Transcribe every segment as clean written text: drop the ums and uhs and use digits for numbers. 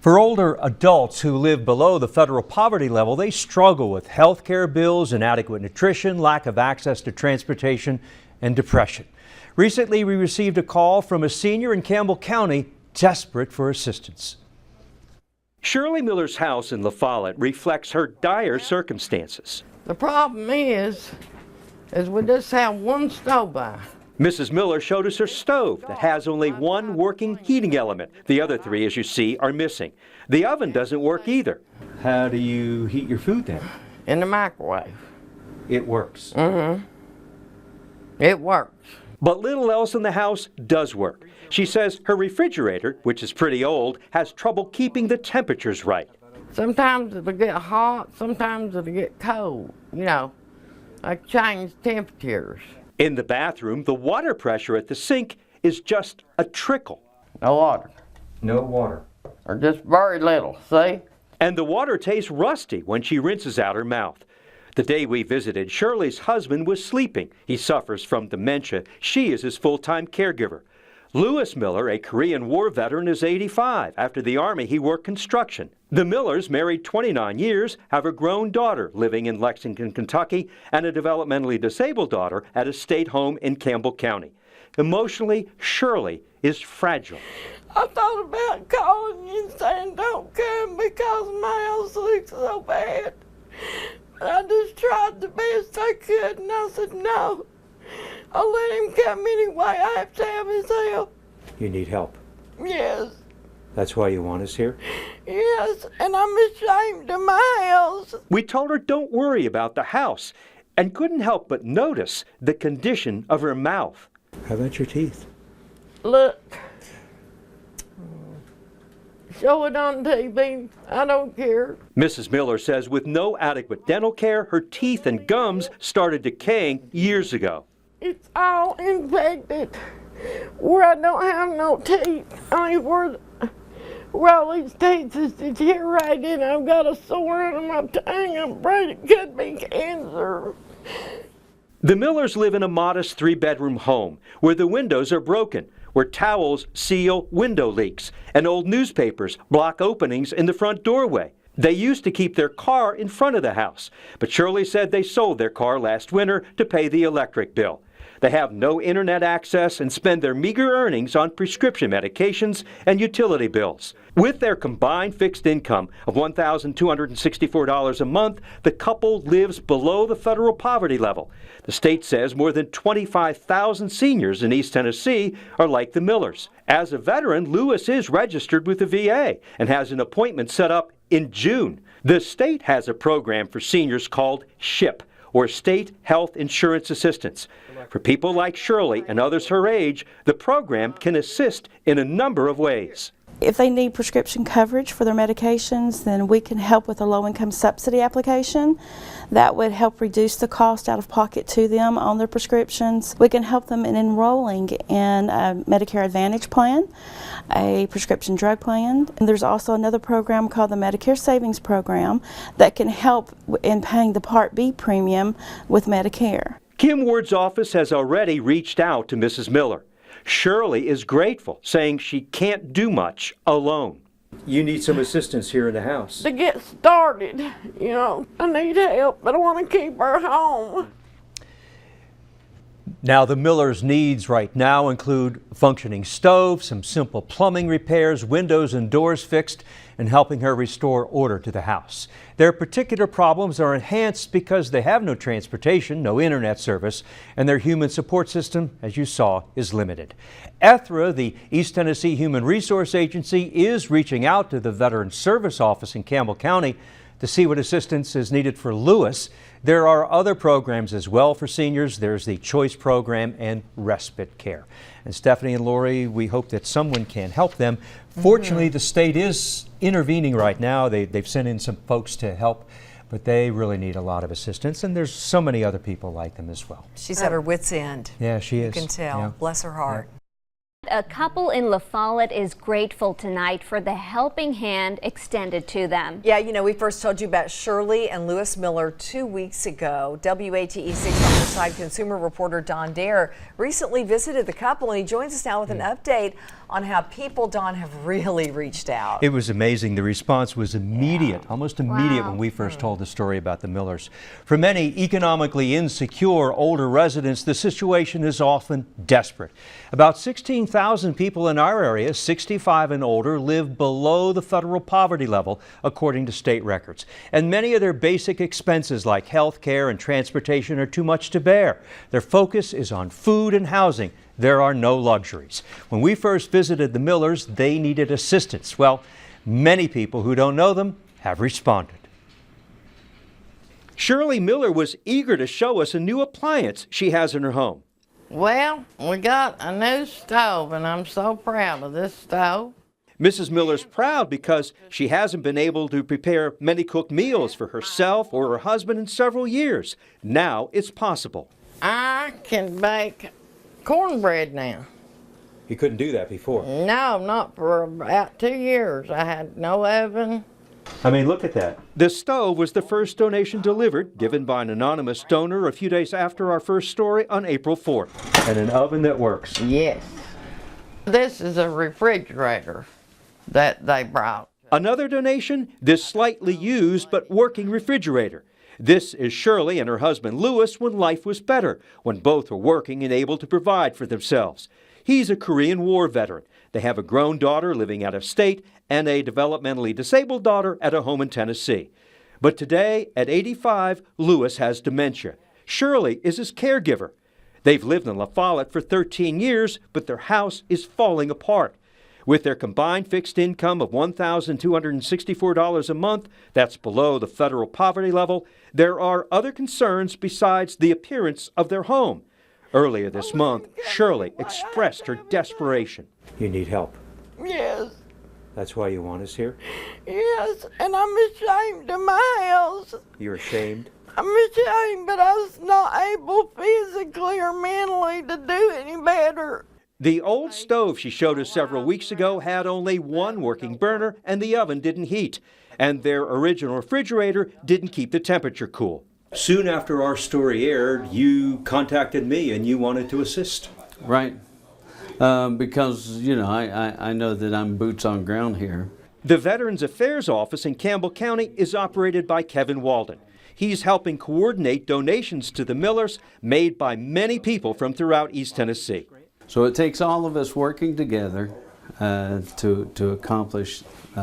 For older adults who live below the federal poverty level, they struggle with health care bills, inadequate nutrition, lack of access to transportation, and depression. Recently, we received a call from a senior in Campbell County desperate for assistance. Shirley Miller's house in La Follette reflects her dire circumstances. The problem is we just have one stove by. Mrs. Miller showed us her stove that has only one working heating element. The other three, as you see, are missing. The oven doesn't work either. How do you heat your food then? In the microwave. It works. It works. But little else in the house does work. She says her refrigerator, which is pretty old, has trouble keeping the temperatures right. Sometimes it'll get hot, sometimes it'll get cold. You know, I change temperatures. In the bathroom, the water pressure at the sink is just a trickle. No water. No water. Or just very little, see? And the water tastes rusty when she rinses out her mouth. The day we visited, Shirley's husband was sleeping. He suffers from dementia. She is his full-time caregiver. Lewis Miller, a Korean War veteran, is 85. After the Army, he worked construction. The Millers, married 29 years, have a grown daughter living in Lexington, Kentucky, and a developmentally disabled daughter at a state home in Campbell County. Emotionally, Shirley is fragile. I thought about calling you and saying don't come because my house looks so bad. I just tried the best I could, and I said no. I'll let him come anyway. I have to have his help. You need help? Yes. That's why you want us here? Yes, and I'm ashamed of my house. We told her don't worry about the house and couldn't help but notice the condition of her mouth. How about your teeth? Look. Show it on TV. I don't care. Mrs. Miller says with no adequate dental care, her teeth and gums started decaying years ago. It's all infected. Where I don't have no teeth. I mean, where all these teeth is deteriorated. I've got a sore under my tongue. I'm afraid it could be cancer. The Millers live in a modest 3-bedroom home where the windows are broken, where towels seal window leaks, and old newspapers block openings in the front doorway. They used to keep their car in front of the house, but Shirley said they sold their car last winter to pay the electric bill. They have no internet access and spend their meager earnings on prescription medications and utility bills. With their combined fixed income of $1,264 a month, the couple lives below the federal poverty level. The state says more than 25,000 seniors in East Tennessee are like the Millers. As a veteran, Lewis is registered with the VA and has an appointment set up in June. The state has a program for seniors called SHIP, or State Health Insurance Assistance. For people like Shirley and others her age, the program can assist in a number of ways. If they need prescription coverage for their medications, then we can help with a low-income subsidy application. That would help reduce the cost out of pocket to them on their prescriptions. We can help them in enrolling in a Medicare Advantage plan, a prescription drug plan, and there's also another program called the Medicare Savings Program that can help in paying the Part B premium with Medicare. Kim Ward's office has already reached out to Mrs. Miller. Shirley is grateful, saying she can't do much alone. You need some assistance here in the house. To get started, you know, I need help, but I want to keep her home. Now, the Millers' needs right now include a functioning stove, some simple plumbing repairs, windows and doors fixed, and helping her restore order to the house. Their particular problems are enhanced because they have no transportation, no internet service, and their human support system, as you saw, is limited. ETHRA, the East Tennessee Human Resource Agency, is reaching out to the Veterans Service Office in Campbell County to see what assistance is needed for Lewis. There are other programs as well for seniors. There's the Choice Program and Respite Care. And Stephanie and Lori, we hope that someone can help them. Fortunately, the state is intervening right now. They've sent in some folks to help, but they really need a lot of assistance. And there's so many other people like them as well. She's at her wit's end. Yeah, she is. You can tell. Yeah. Bless her heart. Yeah. A couple in La Follette is grateful tonight for the helping hand extended to them. Yeah, you know, we first told you about Shirley and Lewis Miller 2 weeks ago. WATE 6 on your side consumer reporter Don Dare recently visited the couple, and he joins us now with an update on how people, Don, have really reached out. It was amazing. The response was immediate, almost immediate when we first told the story about the Millers. For many economically insecure older residents, the situation is often desperate. About 16,000 people in our area, 65 and older, live below the federal poverty level, according to state records. And many of their basic expenses like health care and transportation are too much to bear. Their focus is on food and housing. There are no luxuries. When we first visited the Millers, they needed assistance. Well, many people who don't know them have responded. Shirley Miller was eager to show us a new appliance she has in her home. Well, we got a new stove, and I'm so proud of this stove. Mrs. Miller's proud because she hasn't been able to prepare many cooked meals for herself or her husband in several years. Now it's possible. I can bake cornbread now. You couldn't do that before. No, not for about 2 years. I had no oven. I mean, look at that. The stove was the first donation delivered, given by an anonymous donor a few days after our first story on April 4th. And an oven that works. Yes. This is a refrigerator that they brought. Another donation, this slightly used but working refrigerator. This is Shirley and her husband Lewis when life was better, when both were working and able to provide for themselves. He's a Korean War veteran. They have a grown daughter living out of state and a developmentally disabled daughter at a home in Tennessee. But today, at 85, Lewis has dementia. Shirley is his caregiver. They've lived in La Follette for 13 years, but their house is falling apart. With their combined fixed income of $1,264 a month, that's below the federal poverty level, there are other concerns besides the appearance of their home. Earlier this month, Shirley expressed her desperation. You need help. Yes, That's why you want us here? yes, and I'm ashamed of my house. You're ashamed? I'm ashamed, but I was not able physically or mentally to do any better. The old stove she showed us several weeks ago had only one working burner and the oven didn't heat. And their original refrigerator didn't keep the temperature cool. Soon after our story aired, you contacted me and you wanted to assist. Right. Because, you know, I know that I'm boots on ground here. The Veterans Affairs Office in Campbell County is operated by Kevin Walden. He's helping coordinate donations to the Millers made by many people from throughout East Tennessee. So it takes all of us working together to accomplish, you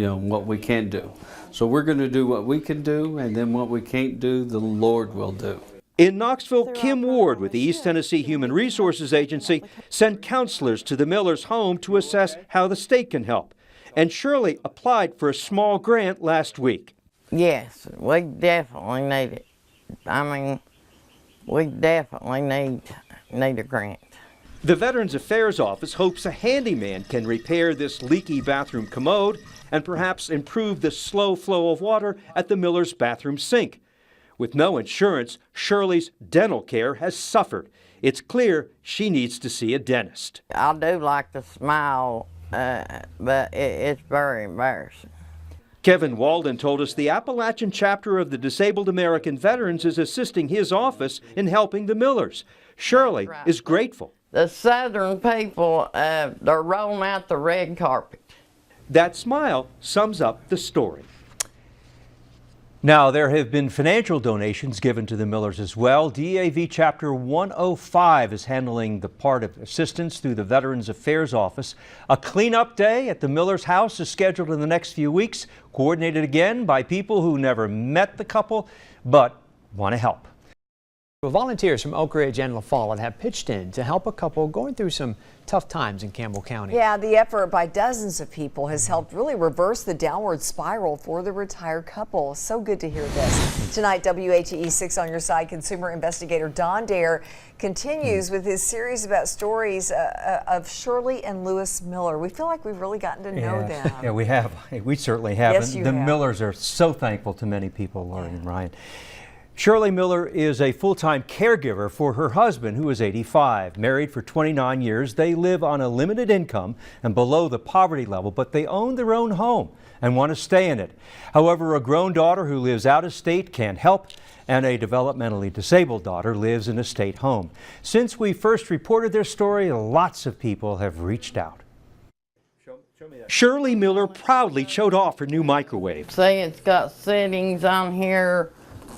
know, what we can do. So we're going to do what we can do, and then what we can't do, the Lord will do. In Knoxville, Kim Ward with the East Tennessee Human Resources Agency sent counselors to the Millers' home to assess how the state can help. And Shirley applied for a small grant last week. Yes, we definitely need it. I mean, we definitely need a grant. The Veterans Affairs Office hopes a handyman can repair this leaky bathroom commode and perhaps improve the slow flow of water at the Millers' bathroom sink. With no insurance, Shirley's dental care has suffered. It's clear she needs to see a dentist. I do like to smile, but it's very embarrassing. Kevin Walden told us the Appalachian chapter of the Disabled American Veterans is assisting his office in helping the Millers. Shirley is grateful. The Southern people, they're rolling out the red carpet. That smile sums up the story. Now, there have been financial donations given to the Millers as well. DAV Chapter 105 is handling the part of assistance through the Veterans Affairs Office. A cleanup day at the Millers' house is scheduled in the next few weeks, coordinated again by people who never met the couple but want to help. Well, volunteers from Oak Ridge and La Follette have pitched in to help a couple going through some tough times in Campbell County. Yeah, the effort by dozens of people has helped really reverse the downward spiral for the retired couple. So good to hear this. Tonight, WATE 6 on your side consumer investigator Don Dare continues with his series about stories of Shirley and Lewis Miller. We feel like we've really gotten to know them. Yeah, we have. We certainly have. Yes, And you the have. Millers are so thankful to many people, Lauren and Ryan. Shirley Miller is a full-time caregiver for her husband, who is 85. Married for 29 years, they live on a limited income and below the poverty level, but they own their own home and want to stay in it. However, a grown daughter who lives out of state can't help, and a developmentally disabled daughter lives in a state home. Since we first reported their story, lots of people have reached out. Shirley Miller proudly showed off her new microwave. See, it's got settings on here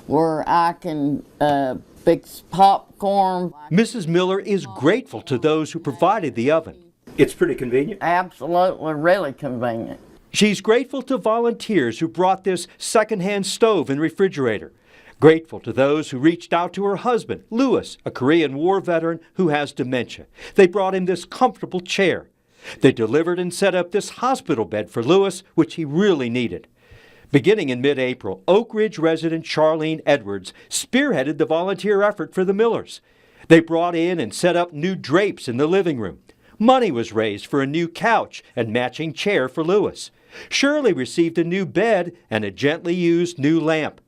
where I can fix popcorn. Mrs. Miller is grateful to those who provided the oven. It's pretty convenient. Absolutely, really convenient. She's grateful to volunteers who brought this secondhand stove and refrigerator. Grateful to those who reached out to her husband, Lewis, a Korean War veteran who has dementia. They brought him this comfortable chair. They delivered and set up this hospital bed for Lewis, which he really needed. Beginning in mid-April, Oak Ridge resident Charlene Edwards spearheaded the volunteer effort for the Millers. They brought in and set up new drapes in the living room. Money was raised for a new couch and matching chair for Lewis. Shirley received a new bed and a gently used new lamp.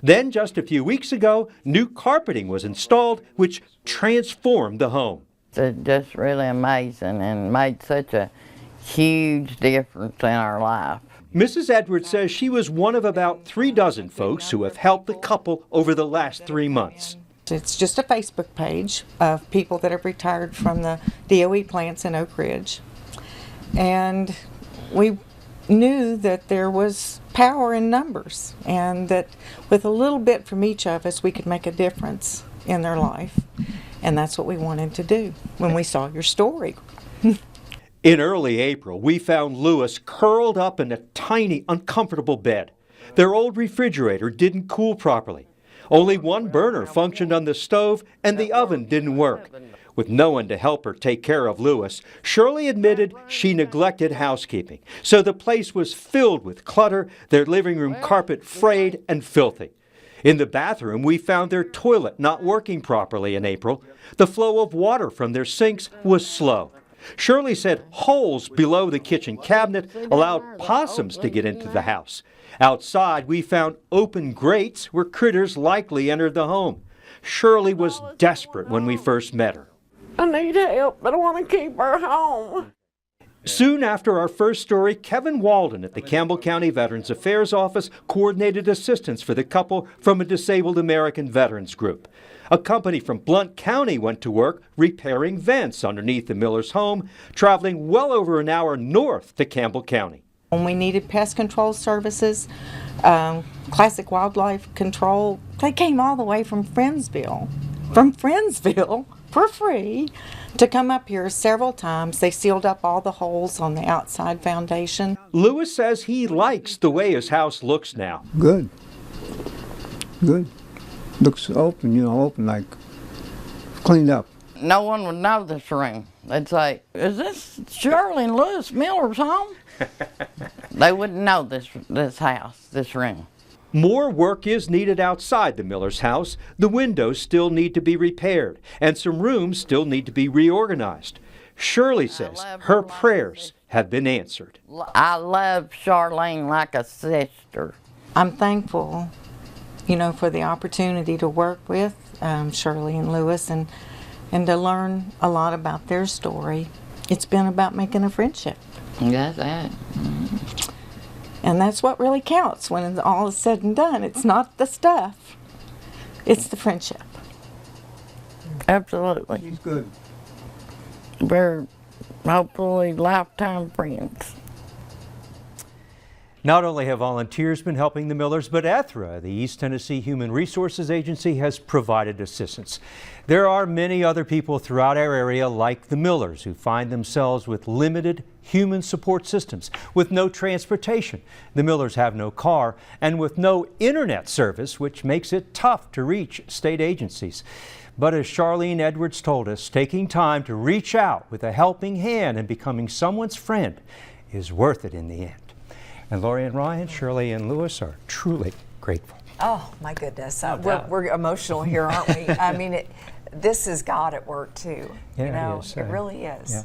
Then, just a few weeks ago, new carpeting was installed, which transformed the home. It's just really amazing and made such a huge difference in our life. Mrs. Edwards says she was one of about 36 folks who have helped the couple over the last 3 months. It's just a Facebook page of people that have retired from the DOE plants in Oak Ridge. And we knew that there was power in numbers and that with a little bit from each of us we could make a difference in their life. And that's what we wanted to do when we saw your story. In early April, we found Lewis curled up in a tiny, uncomfortable bed. Their old refrigerator didn't cool properly. Only one burner functioned on the stove, and the oven didn't work. With no one to help her take care of Lewis, Shirley admitted she neglected housekeeping, so the place was filled with clutter, their living room carpet frayed and filthy. In the bathroom, we found their toilet not working properly in April. The flow of water from their sinks was slow. Shirley said holes below the kitchen cabinet allowed possums to get into the house. Outside, we found open grates where critters likely entered the home. Shirley was desperate when we first met her. I need help, but I want to keep her home. Soon after our first story, Kevin Walden at the Campbell County Veterans Affairs Office coordinated assistance for the couple from a Disabled American Veterans Group. A company from Blount County went to work repairing vents underneath the Miller's home, traveling well over an hour north to Campbell County. When we needed pest control services, classic wildlife control, they came all the way from Friendsville for free to come up here several times. They sealed up all the holes on the outside foundation. Lewis says he likes the way his house looks now. Good. Looks open, open like cleaned up. No one would know this ring. They'd say, is this Shirley and Lewis Miller's home? They wouldn't know this house, this ring. More work is needed outside the Miller's house. The windows still need to be repaired, and some rooms still need to be reorganized. Shirley says her prayers have been answered. I love Charlene like a sister. I'm thankful, for the opportunity to work with Shirley and Lewis and to learn a lot about their story. It's been about making a friendship. That's it. And that's what really counts when all is said and done. It's not the stuff, it's the friendship. Absolutely. He's good. We're hopefully lifetime friends. Not only have volunteers been helping the Millers, but ETHRA, the East Tennessee Human Resources Agency, has provided assistance. There are many other people throughout our area like the Millers who find themselves with limited human support systems, with no transportation. The Millers have no car and with no internet service, which makes it tough to reach state agencies. But as Charlene Edwards told us, taking time to reach out with a helping hand and becoming someone's friend is worth it in the end. And Lori and Ryan, Shirley and Lewis are truly grateful. Oh, my goodness. We're emotional here, aren't we? I mean, this is God at work, too. Yeah, it is. It really is. Yeah.